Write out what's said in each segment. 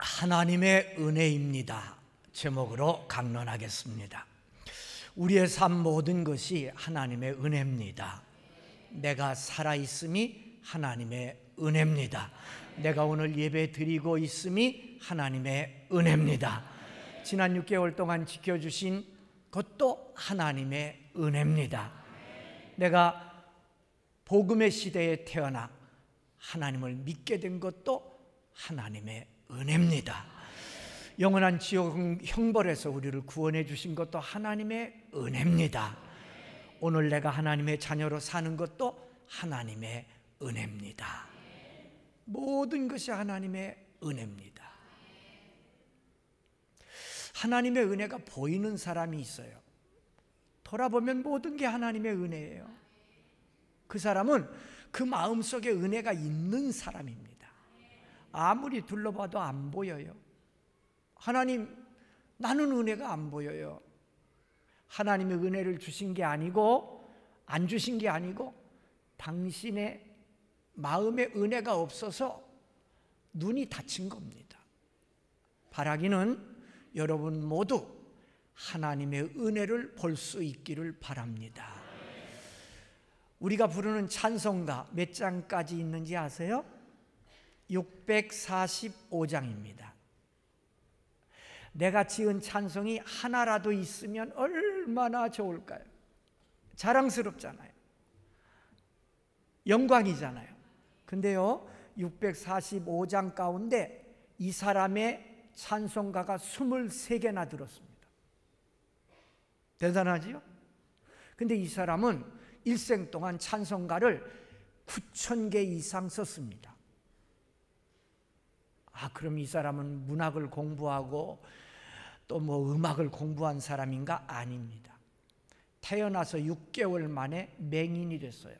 하나님의 은혜입니다. 제목으로 강론하겠습니다. 우리의 삶 모든 것이 하나님의 은혜입니다. 내가 살아있음이 하나님의 은혜입니다. 내가 오늘 예배 드리고 있음이 하나님의 은혜입니다. 지난 6개월 동안 지켜주신 것도 하나님의 은혜입니다. 내가 복음의 시대에 태어나 하나님을 믿게 된 것도 하나님의 은혜입니다. 영원한 지옥 형벌에서 우리를 구원해 주신 것도 하나님의 은혜입니다. 오늘 내가 하나님의 자녀로 사는 것도 하나님의 은혜입니다. 모든 것이 하나님의 은혜입니다. 하나님의 은혜가 보이는 사람이 있어요. 돌아보면 모든 게 하나님의 은혜예요. 그 사람은 그 마음속에 은혜가 있는 사람입니다. 아무리 둘러봐도 안 보여요. 하나님, 나는 은혜가 안 보여요. 하나님의 은혜를 주신 게 아니고, 안 주신 게 아니고, 당신의 마음에 은혜가 없어서 눈이 닫힌 겁니다. 바라기는 여러분 모두 하나님의 은혜를 볼 수 있기를 바랍니다. 우리가 부르는 찬송가 몇 장까지 있는지 아세요? 645장입니다. 내가 지은 찬송이 하나라도 있으면 얼마나 좋을까요? 자랑스럽잖아요. 영광이잖아요. 근데요, 645장 가운데 이 사람의 찬송가가 23개나 들었습니다. 대단하지요? 근데 이 사람은 일생 동안 찬송가를 9,000개 이상 썼습니다. 그럼 이 사람은 문학을 공부하고 또 음악을 공부한 사람인가? 아닙니다. 태어나서 6개월 만에 맹인이 됐어요.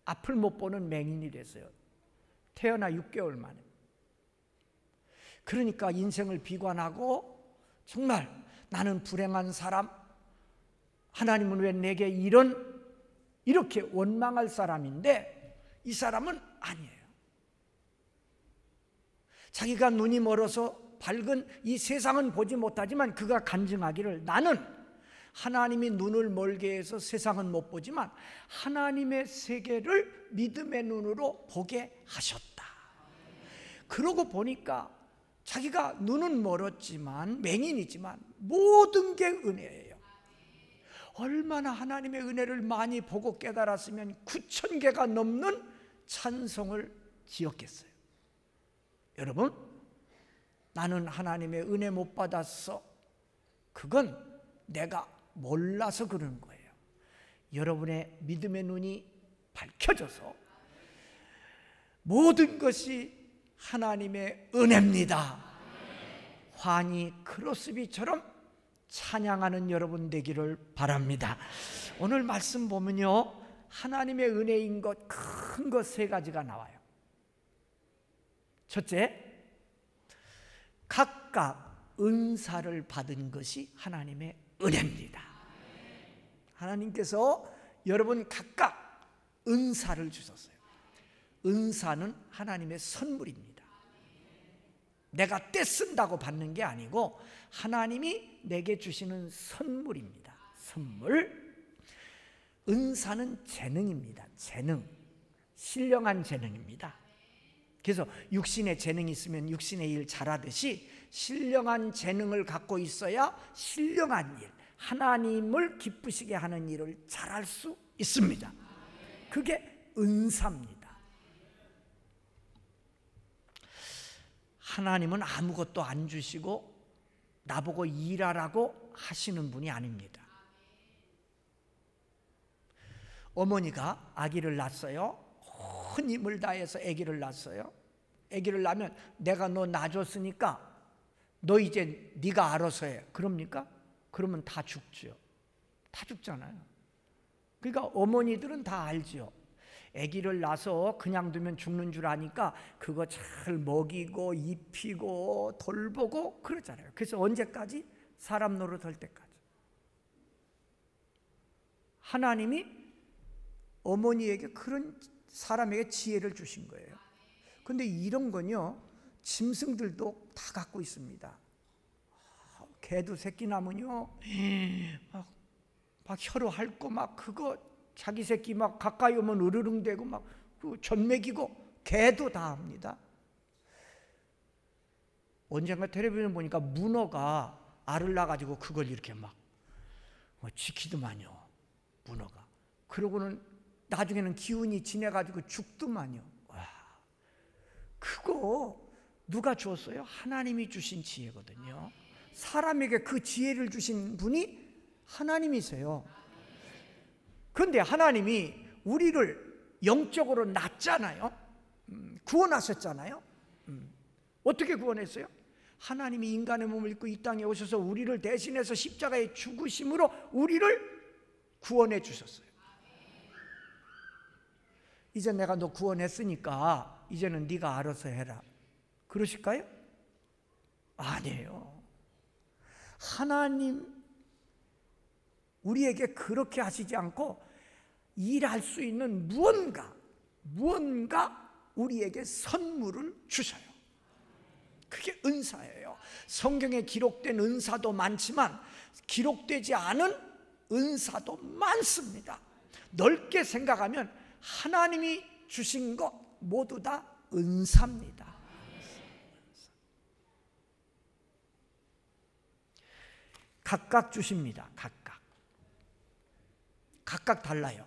앞을 못 보는 맹인이 됐어요. 태어나 6개월 만에. 그러니까 인생을 비관하고 정말 나는 불행한 사람, 하나님은 왜 내게 이렇게 원망할 사람인데 이 사람은 아니에요. 자기가 눈이 멀어서 밝은 이 세상은 보지 못하지만 그가 간증하기를 나는 하나님이 눈을 멀게 해서 세상은 못 보지만 하나님의 세계를 믿음의 눈으로 보게 하셨다. 그러고 보니까 자기가 눈은 멀었지만 맹인이지만 모든 게 은혜예요. 얼마나 하나님의 은혜를 많이 보고 깨달았으면 9,000개가 넘는 찬송을 지었겠어요. 여러분, 나는 하나님의 은혜 못 받았어. 그건 내가 몰라서 그러는 거예요. 여러분의 믿음의 눈이 밝혀져서 모든 것이 하나님의 은혜입니다. 환히 크로스비처럼 찬양하는 여러분 되기를 바랍니다. 오늘 말씀 보면요, 하나님의 은혜인 것, 큰 것 3가지가 나와요. 첫째, 각각 은사를 받은 것이 하나님의 은혜입니다. 하나님께서 여러분 각각 은사를 주셨어요. 은사는 하나님의 선물입니다. 내가 떼쓴다고 받는 게 아니고 하나님이 내게 주시는 선물입니다. 선물. 은사는 재능입니다. 재능. 신령한 재능입니다. 그래서 육신의 재능이 있으면 육신의 일 잘하듯이 신령한 재능을 갖고 있어야 신령한 일, 하나님을 기쁘시게 하는 일을 잘할 수 있습니다. 그게 은사입니다. 하나님은 아무것도 안 주시고 나보고 일하라고 하시는 분이 아닙니다. 어머니가 아기를 낳았어요. 큰 힘을 다해서 아기를 낳았어요. 아기를 낳으면 내가 너 낳아줬으니까 너 이제 네가 알아서 해. 그럽니까? 그러면 다 죽죠. 다 죽잖아요. 그러니까 어머니들은 다 알죠. 아기를 낳아서 그냥 두면 죽는 줄 아니까 그거 잘 먹이고 입히고 돌보고 그러잖아요. 그래서 언제까지? 사람 노릇할 때까지. 하나님이 어머니에게 그런 사람에게 지혜를 주신 거예요. 근데 이런 건요, 짐승들도 다 갖고 있습니다. 개도 새끼 낳으면요 막 혀로 핥고 막 그거 자기 새끼 막 가까이 오면 으르릉대고 막 전 먹이고 개도 다 합니다. 언젠가 텔레비전 보니까 문어가 알을 낳아가지고 그걸 이렇게 막 지키더만요. 문어가. 그러고는 나중에는 기운이 지내가지고 죽더만요. 와, 그거 누가 주었어요? 하나님이 주신 지혜거든요. 사람에게 그 지혜를 주신 분이 하나님이세요. 그런데 하나님이 우리를 영적으로 낳잖아요. 구원하셨잖아요. 어떻게 구원했어요? 하나님이 인간의 몸을 입고 이 땅에 오셔서 우리를 대신해서 십자가에 죽으심으로 우리를 구원해 주셨어요. 이제 내가 너 구원했으니까 이제는 네가 알아서 해라. 그러실까요? 아니에요. 하나님 우리에게 그렇게 하시지 않고 일할 수 있는 무언가 우리에게 선물을 주셔요. 그게 은사예요. 성경에 기록된 은사도 많지만 기록되지 않은 은사도 많습니다. 넓게 생각하면 하나님이 주신 것 모두 다 은사입니다. 각각 주십니다. 각각 달라요.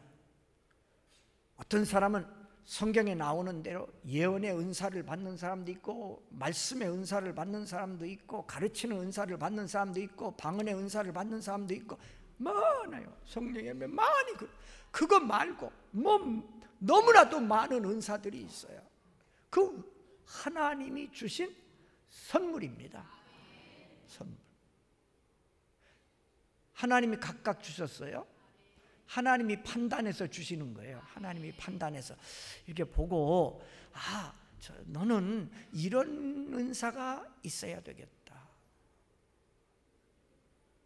어떤 사람은 성경에 나오는 대로 예언의 은사를 받는 사람도 있고, 말씀의 은사를 받는 사람도 있고, 가르치는 은사를 받는 사람도 있고, 방언의 은사를 받는 사람도 있고, 많아요. 성령의 많이. 그거 말고 너무나도 많은 은사들이 있어요. 그 하나님이 주신 선물입니다. 선물. 하나님이 각각 주셨어요. 하나님이 판단해서 주시는 거예요. 하나님이 판단해서 이렇게 보고, 너는 이런 은사가 있어야 되겠다.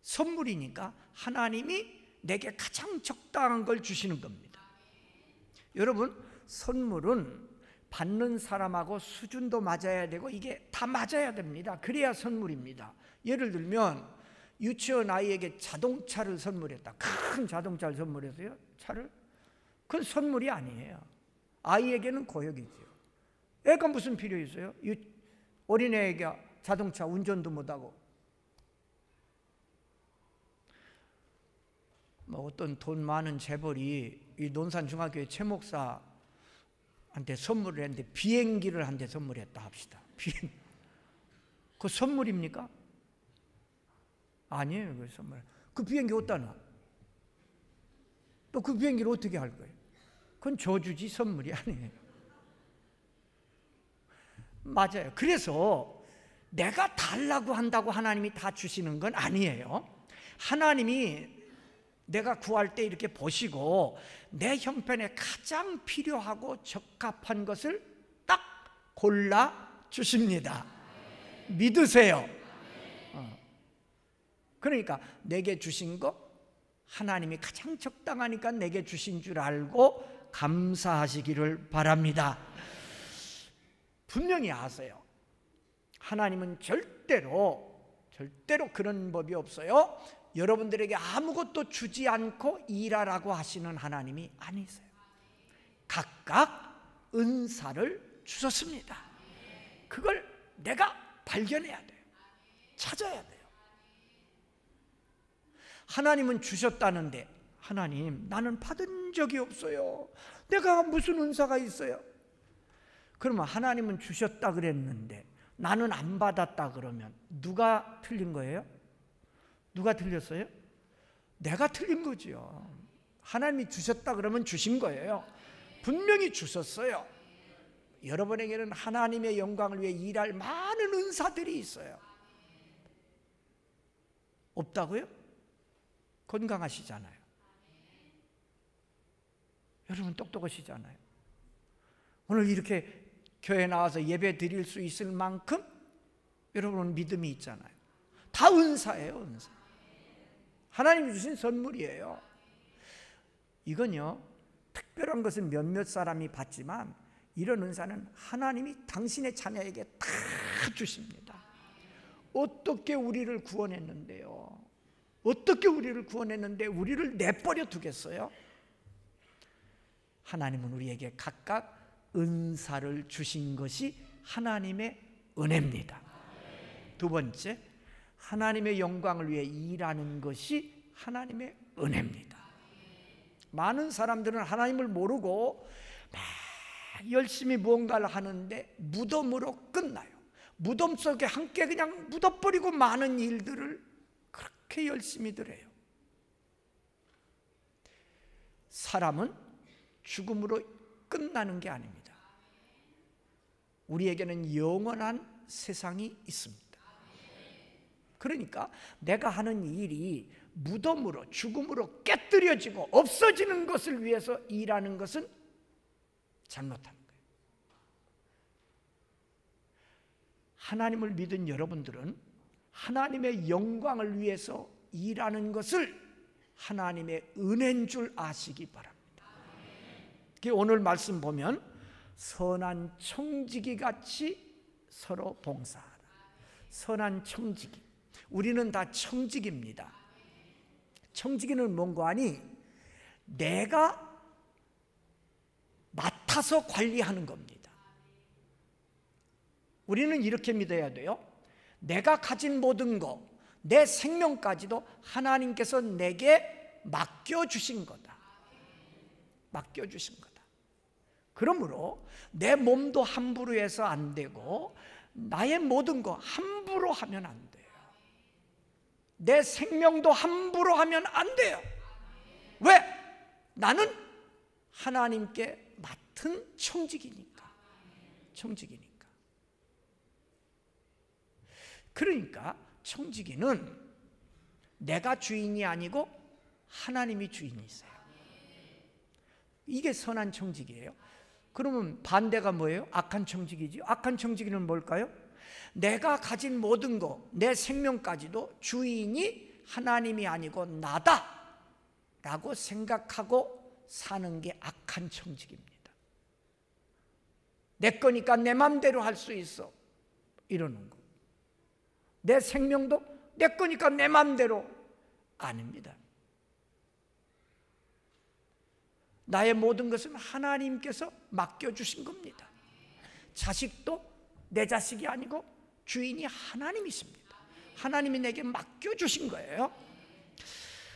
선물이니까 하나님이 내게 가장 적당한 걸 주시는 겁니다. 여러분, 선물은 받는 사람하고 수준도 맞아야 되고 이게 다 맞아야 됩니다. 그래야 선물입니다. 예를 들면 유치원 아이에게 자동차를 선물했다. 큰 자동차를 선물했어요. 차를. 그건 선물이 아니에요. 아이에게는 고역이죠. 애가 무슨 필요 있어요? 어린애에게 자동차 운전도 못하고. 어떤 돈 많은 재벌이 이 논산중학교의 최 목사한테 선물을 했는데 비행기를 한 대 선물했다 합시다. 그 선물입니까? 아니에요. 그 선물. 그 비행기 어디다 놔? 또 그 비행기를 어떻게 할 거예요? 그건 저주지 선물이 아니에요. 맞아요. 그래서 내가 달라고 한다고 하나님이 다 주시는 건 아니에요. 하나님이 내가 구할 때 이렇게 보시고 내 형편에 가장 필요하고 적합한 것을 딱 골라 주십니다. 믿으세요. 그러니까 내게 주신 거 하나님이 가장 적당하니까 내게 주신 줄 알고 감사하시기를 바랍니다. 분명히 아세요. 하나님은 절대로 그런 법이 없어요. 여러분들에게 아무것도 주지 않고 일하라고 하시는 하나님이 아니세요. 각각 은사를 주셨습니다. 그걸 내가 발견해야 돼요. 찾아야 돼요. 하나님은 주셨다는데, 하나님, 나는 받은 적이 없어요. 내가 무슨 은사가 있어요? 그러면 하나님은 주셨다 그랬는데 나는 안 받았다 그러면 누가 틀린 거예요? 누가 틀렸어요? 내가 틀린 거죠. 하나님이 주셨다 그러면 주신 거예요. 분명히 주셨어요. 여러분에게는 하나님의 영광을 위해 일할 많은 은사들이 있어요. 없다고요? 건강하시잖아요. 여러분 똑똑하시잖아요. 오늘 이렇게 교회에 나와서 예배 드릴 수 있을 만큼 여러분은 믿음이 있잖아요. 다 은사예요. 은사. 하나님이 주신 선물이에요. 이건요, 특별한 것은 몇몇 사람이 받지만 이런 은사는 하나님이 당신의 자녀에게 다 주십니다. 어떻게 우리를 구원했는데요? 어떻게 우리를 구원했는데 우리를 내버려 두겠어요? 하나님은 우리에게 각각 은사를 주신 것이 하나님의 은혜입니다. 두 번째, 하나님의 영광을 위해 일하는 것이 하나님의 은혜입니다. 많은 사람들은 하나님을 모르고 막 열심히 무언가를 하는데 무덤으로 끝나요. 무덤 속에 함께 그냥 묻어버리고 많은 일들을 그렇게 열심히들 해요. 사람은 죽음으로 끝나는 게 아닙니다. 우리에게는 영원한 세상이 있습니다. 그러니까 내가 하는 일이 무덤으로, 죽음으로 깨뜨려지고 없어지는 것을 위해서 일하는 것은 잘못한 거예요. 하나님을 믿은 여러분들은 하나님의 영광을 위해서 일하는 것을 하나님의 은혜인 줄 아시기 바랍니다. 오늘 말씀 보면 선한 청지기 같이 서로 봉사하라. 선한 청지기. 우리는 다 청지기입니다. 청지기는 뭔가 하니 내가 맡아서 관리하는 겁니다. 우리는 이렇게 믿어야 돼요. 내가 가진 모든 것, 내 생명까지도 하나님께서 내게 맡겨주신 거다. 맡겨주신 거다. 그러므로 내 몸도 함부로 해서 안 되고 나의 모든 거 함부로 하면 안 돼요. 내 생명도 함부로 하면 안 돼요. 왜? 나는 하나님께 맡은 청지기니까. 청지기니까. 그러니까 청지기는 내가 주인이 아니고 하나님이 주인이세요. 이게 선한 청지기예요. 그러면 반대가 뭐예요? 악한 청지기죠. 악한 청지기는 뭘까요? 내가 가진 모든 것, 내 생명까지도 주인이 하나님이 아니고 나다 라고 생각하고 사는 게 악한 청지기입니다. 내 거니까 내 맘대로 할 수 있어 이러는 거. 내 생명도 내 거니까 내 맘대로 아닙니다. 나의 모든 것은 하나님께서 맡겨주신 겁니다. 자식도 내 자식이 아니고 주인이 하나님이십니다. 하나님이 내게 맡겨주신 거예요.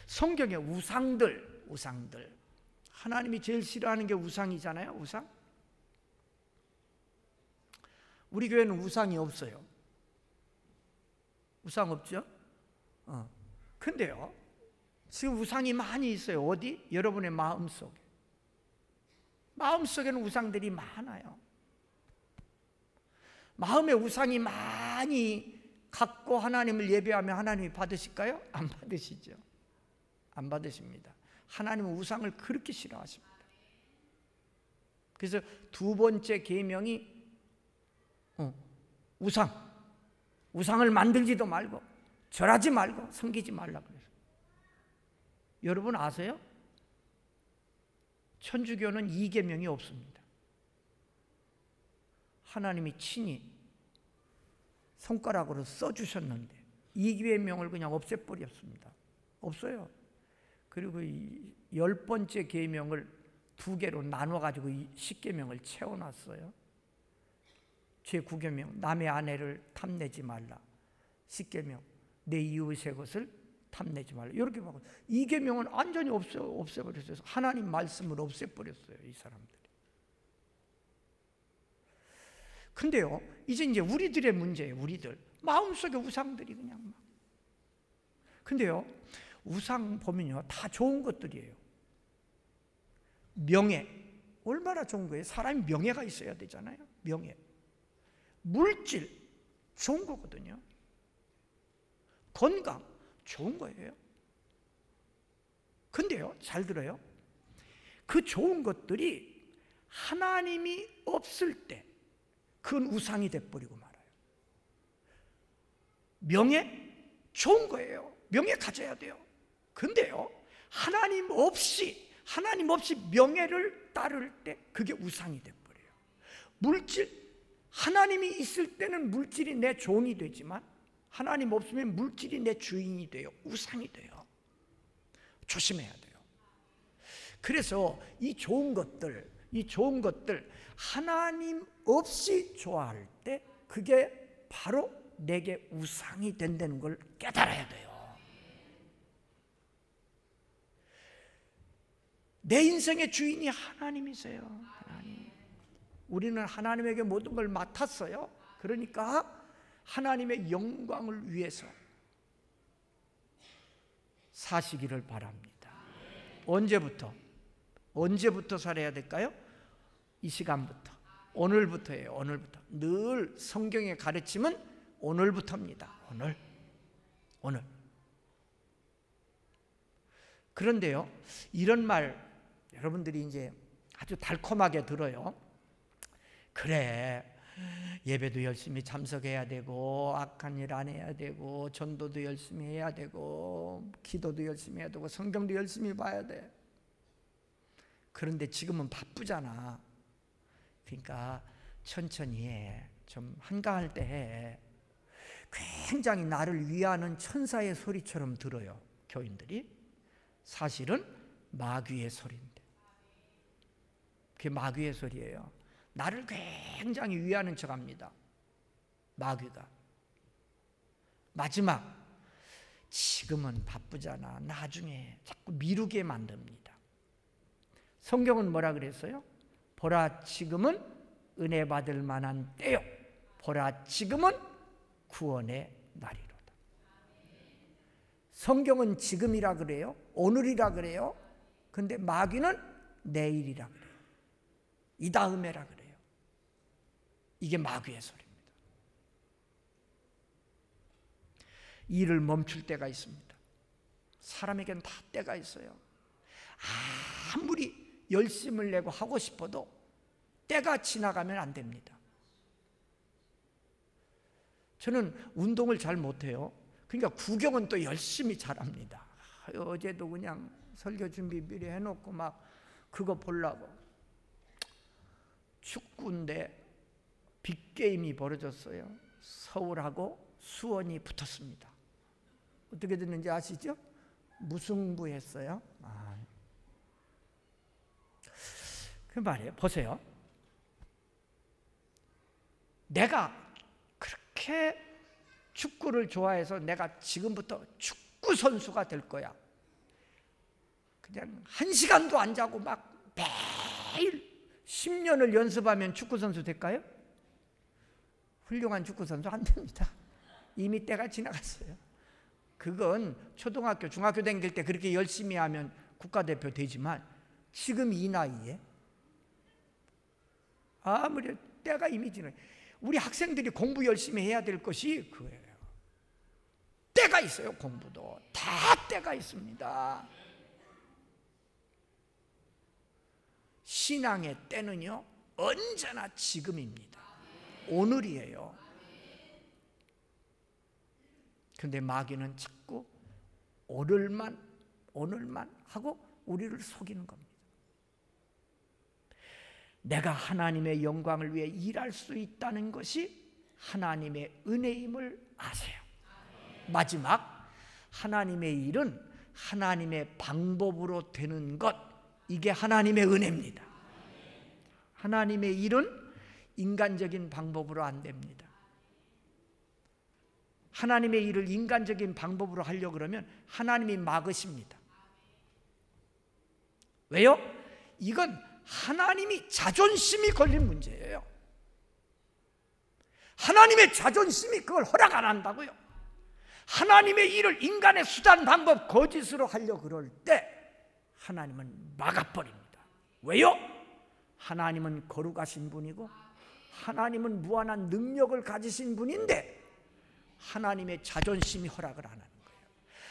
성경에 우상들 하나님이 제일 싫어하는 게 우상이잖아요. 우상. 우리 교회는 우상이 없어요. 우상 없죠? 근데요, 지금 우상이 많이 있어요. 어디? 여러분의 마음속에. 마음속에는 우상들이 많아요. 마음에 우상이 많이 갖고 하나님을 예배하면 하나님이 받으실까요? 안 받으시죠. 안 받으십니다. 하나님은 우상을 그렇게 싫어하십니다. 그래서 두 번째 계명이 우상을 만들지도 말고 절하지 말고 섬기지 말라 그래서. 여러분 아세요? 천주교는 이 계명이 없습니다. 하나님이 친히 손가락으로 써주셨는데 이 계명을 그냥 없애버렸습니다. 없어요. 그리고 이 10번째 계명을 2개로 나눠가지고 10계명을 채워놨어요. 제9계명 남의 아내를 탐내지 말라. 10계명 내 이웃의 것을 탐내지 말라. 이렇게 하고 이 계명은 완전히 없애버렸어요. 하나님 말씀을 없애버렸어요. 이 사람들이. 근데요, 이제 우리들의 문제예요. 우리들 마음속에 우상들이 그냥 막. 근데요, 우상 보면요 다 좋은 것들이에요. 명예 얼마나 좋은 거예요. 사람이 명예가 있어야 되잖아요. 명예. 물질 좋은 거거든요. 건강 좋은 거예요. 근데요, 잘 들어요. 그 좋은 것들이 하나님이 없을 때 그건 우상이 돼버리고 말아요. 명예 좋은 거예요. 명예 가져야 돼요. 근데요, 하나님 없이 명예를 따를 때 그게 우상이 돼버려요. 물질, 하나님이 있을 때는 물질이 내 종이 되지만 하나님 없으면 물질이 내 주인이 돼요. 우상이 돼요. 조심해야 돼요. 그래서 이 좋은 것들 하나님 없이 좋아할 때 그게 바로 내게 우상이 된다는 걸 깨달아야 돼요. 내 인생의 주인이 하나님이세요. 하나님. 우리는 하나님에게 모든 걸 맡았어요. 그러니까 하나님의 영광을 위해서 사시기를 바랍니다. 언제부터 살아야 될까요? 이 시간부터, 오늘부터예요. 오늘부터. 늘 성경의 가르침은 오늘부터입니다. 오늘. 그런데요, 이런 말 여러분들이 이제 아주 달콤하게 들어요. 그래, 예배도 열심히 참석해야 되고, 악한 일 안 해야 되고, 전도도 열심히 해야 되고, 기도도 열심히 해야 되고, 성경도 열심히 봐야 돼. 그런데 지금은 바쁘잖아. 그러니까 천천히 해. 좀 한가할 때 해. 굉장히 나를 위하는 천사의 소리처럼 들어요, 교인들이. 사실은 마귀의 소리인데, 그게 마귀의 소리예요. 나를 굉장히 위하는 척합니다, 마귀가. 마지막, 지금은 바쁘잖아, 나중에, 자꾸 미루게 만듭니다. 성경은 뭐라 그랬어요? 보라, 지금은 은혜 받을 만한 때요, 보라, 지금은 구원의 날이로다. 성경은 지금이라 그래요, 오늘이라 그래요. 근데 마귀는 내일이라 그래요, 이 다음에라 그래요. 이게 마귀의 소리입니다. 일을 멈출 때가 있습니다. 사람에겐 다 때가 있어요. 아무리 열심을 내고 하고 싶어도 때가 지나가면 안 됩니다. 저는 운동을 잘 못해요. 그러니까 구경은 또 열심히 잘합니다. 어제도 그냥 설교 준비 미리 해놓고 막 그거 보려고. 축구인데 빅게임이 벌어졌어요. 서울하고 수원이 붙었습니다. 어떻게 됐는지 아시죠? 무승부했어요. 그 말이에요. 보세요. 내가 그렇게 축구를 좋아해서 내가 지금부터 축구 선수가 될 거야. 그냥 1시간도 안 자고 막 매일 10년을 연습하면 축구 선수 될까요? 훌륭한 축구 선수 안 됩니다. 이미 때가 지나갔어요. 그건 초등학교, 중학교 다닐 때 그렇게 열심히 하면 국가대표 되지만 지금 이 나이에 아무리 때가 이미 지나. 우리 학생들이 공부 열심히 해야 될 것이 그거예요. 때가 있어요. 공부도 다 때가 있습니다. 신앙의 때는요 언제나 지금입니다. 오늘이에요. 근데 마귀는 자꾸 오늘만 하고 우리를 속이는 겁니다. 내가 하나님의 영광을 위해 일할 수 있다는 것이 하나님의 은혜임을 아세요. 마지막, 하나님의 일은 하나님의 방법으로 되는 것, 이게 하나님의 은혜입니다. 하나님의 일은 인간적인 방법으로 안 됩니다. 하나님의 일을 인간적인 방법으로 하려고 그러면 하나님이 막으십니다. 왜요? 이건 하나님이 자존심이 걸린 문제예요. 하나님의 자존심이 그걸 허락 안 한다고요. 하나님의 일을 인간의 수단, 방법, 거짓으로 하려고 그럴 때 하나님은 막아버립니다. 왜요? 하나님은 거룩하신 분이고 하나님은 무한한 능력을 가지신 분인데 하나님의 자존심이 허락을 안 하는 거예요.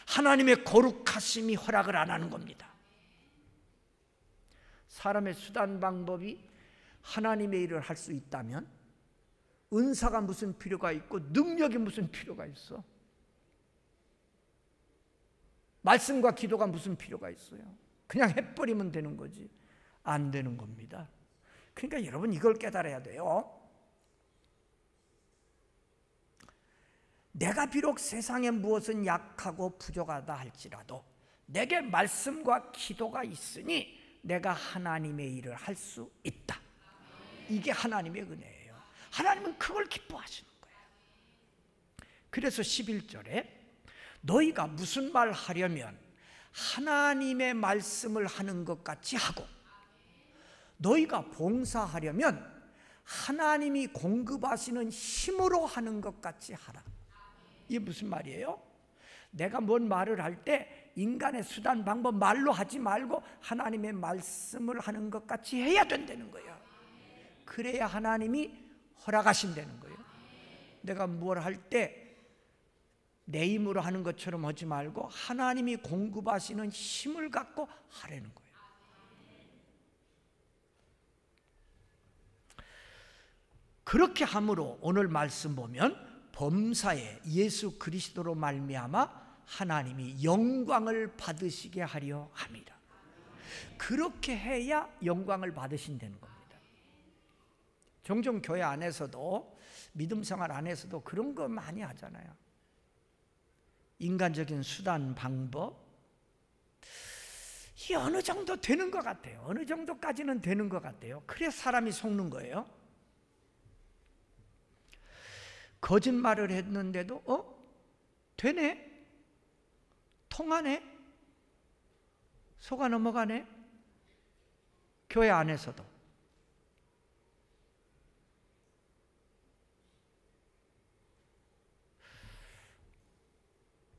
하나님의 거룩하심이 허락을 안 하는 겁니다. 사람의 수단, 방법이 하나님의 일을 할 수 있다면 은사가 무슨 필요가 있고 능력이 무슨 필요가 있어? 말씀과 기도가 무슨 필요가 있어요? 그냥 해버리면 되는 거지. 안 되는 겁니다. 그러니까 여러분 이걸 깨달아야 돼요. 내가 비록 세상에 무엇은 약하고 부족하다 할지라도 내게 말씀과 기도가 있으니 내가 하나님의 일을 할 수 있다. 이게 하나님의 은혜예요. 하나님은 그걸 기뻐하시는 거예요. 그래서 11절에 너희가 무슨 말 하려면 하나님의 말씀을 하는 것 같이 하고 너희가 봉사하려면 하나님이 공급하시는 힘으로 하는 것 같이 하라. 이게 무슨 말이에요? 내가 뭔 말을 할 때 인간의 수단 방법 말로 하지 말고 하나님의 말씀을 하는 것 같이 해야 된다는 거예요. 그래야 하나님이 허락하신다는 거예요. 내가 뭘 할 때 내 힘으로 하는 것처럼 하지 말고 하나님이 공급하시는 힘을 갖고 하라는 거예요. 그렇게 함으로 오늘 말씀 보면 범사에 예수 그리스도로 말미암아 하나님이 영광을 받으시게 하려 합니다. 그렇게 해야 영광을 받으신다는 겁니다. 종종 교회 안에서도 믿음 생활 안에서도 그런 거 많이 하잖아요. 인간적인 수단 방법 이 어느 정도 되는 것 같아요. 어느 정도까지는 되는 것 같아요. 그래서 사람이 속는 거예요. 거짓말을 했는데도 되네? 통하네? 속아 넘어가네? 교회 안에서도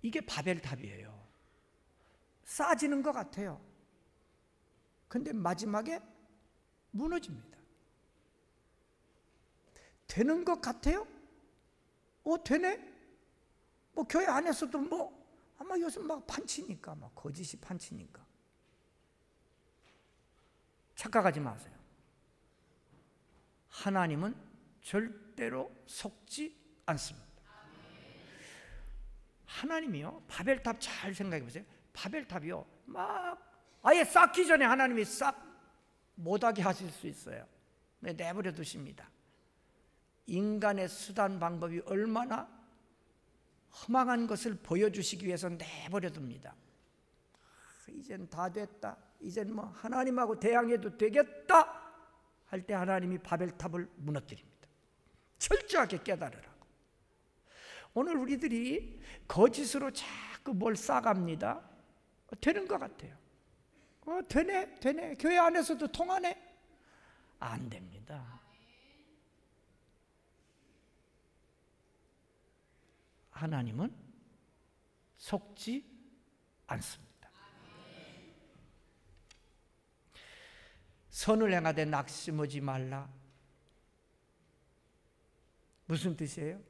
이게 바벨탑이에요. 쌓아지는 것 같아요. 근데 마지막에 무너집니다. 되는 것 같아요? 되네? 교회 안에서도 아마 요즘 판치니까, 거짓이 판치니까. 착각하지 마세요. 하나님은 절대로 속지 않습니다. 하나님이요, 바벨탑 잘 생각해 보세요. 바벨탑이요, 아예 쌓기 전에 하나님이 싹 못하게 하실 수 있어요. 내버려 두십니다. 인간의 수단 방법이 얼마나 허망한 것을 보여주시기 위해서 내버려 둡니다. 이젠 다 됐다. 이젠 하나님하고 대항해도 되겠다 할 때 하나님이 바벨탑을 무너뜨립니다. 철저하게 깨달으라고. 오늘 우리들이 거짓으로 자꾸 뭘 쌓아갑니다. 되는 것 같아요. 되네. 교회 안에서도 통하네. 안 됩니다. 하나님은 속지 않습니다. 선을 행하되 낙심하지 말라. 무슨 뜻이에요?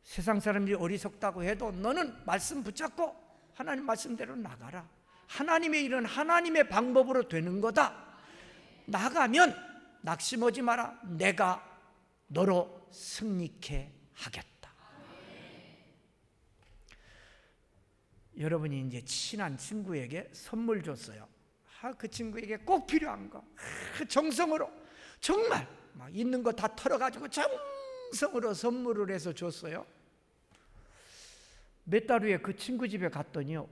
세상 사람들이 어리석다고 해도 너는 말씀 붙잡고 하나님 말씀대로 나가라. 하나님의 일은 하나님의 방법으로 되는 거다. 나가면 낙심하지 마라. 내가 너로 승리케 하겠다. 여러분이 이제 친한 친구에게 선물 줬어요. 그 친구에게 꼭 필요한 거 정성으로 정말 있는 거 다 털어가지고 정성으로 선물을 해서 줬어요. 몇 달 후에 그 친구 집에 갔더니요,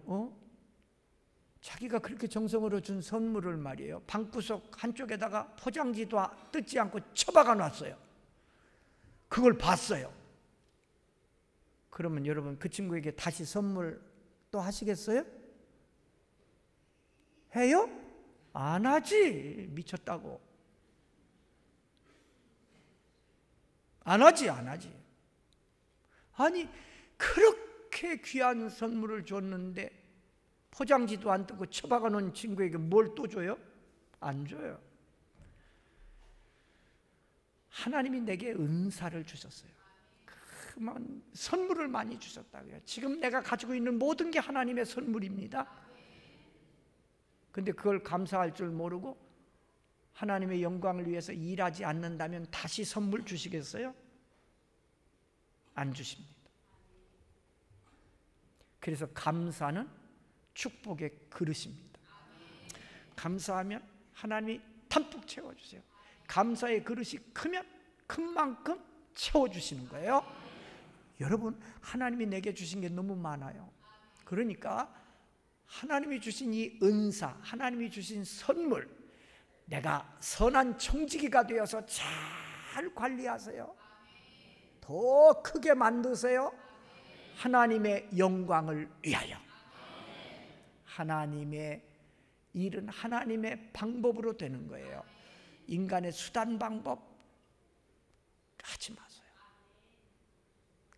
자기가 그렇게 정성으로 준 선물을 말이에요, 방구석 한쪽에다가 포장지도 뜯지 않고 처박아 놨어요. 그걸 봤어요. 그러면 여러분 그 친구에게 다시 선물 또 하시겠어요? 해요? 안 하지. 미쳤다고. 안 하지. 아니 그렇게 귀한 선물을 줬는데 포장지도 안 뜯고 처박아 놓은 친구에게 뭘 또 줘요? 안 줘요. 하나님이 내게 은사를 주셨어요. 선물을 많이 주셨다고요. 지금 내가 가지고 있는 모든 게 하나님의 선물입니다. 근데 그걸 감사할 줄 모르고 하나님의 영광을 위해서 일하지 않는다면 다시 선물 주시겠어요? 안 주십니다. 그래서 감사는 축복의 그릇입니다. 감사하면 하나님이 담뿍 채워주세요. 감사의 그릇이 크면 큰 만큼 채워주시는 거예요. 여러분, 하나님이 내게 주신 게 너무 많아요. 그러니까 하나님이 주신 이 은사, 하나님이 주신 선물, 내가 선한 청지기가 되어서 잘 관리하세요. 더 크게 만드세요. 하나님의 영광을 위하여. 하나님의 일은 하나님의 방법으로 되는 거예요. 인간의 수단 방법 하지 마세요.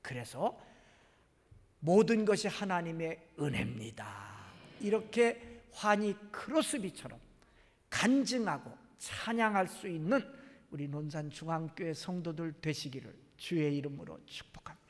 그래서 모든 것이 하나님의 은혜입니다. 이렇게 환희 크로스비처럼 간증하고 찬양할 수 있는 우리 논산 중앙교회 성도들 되시기를 주의 이름으로 축복합니다.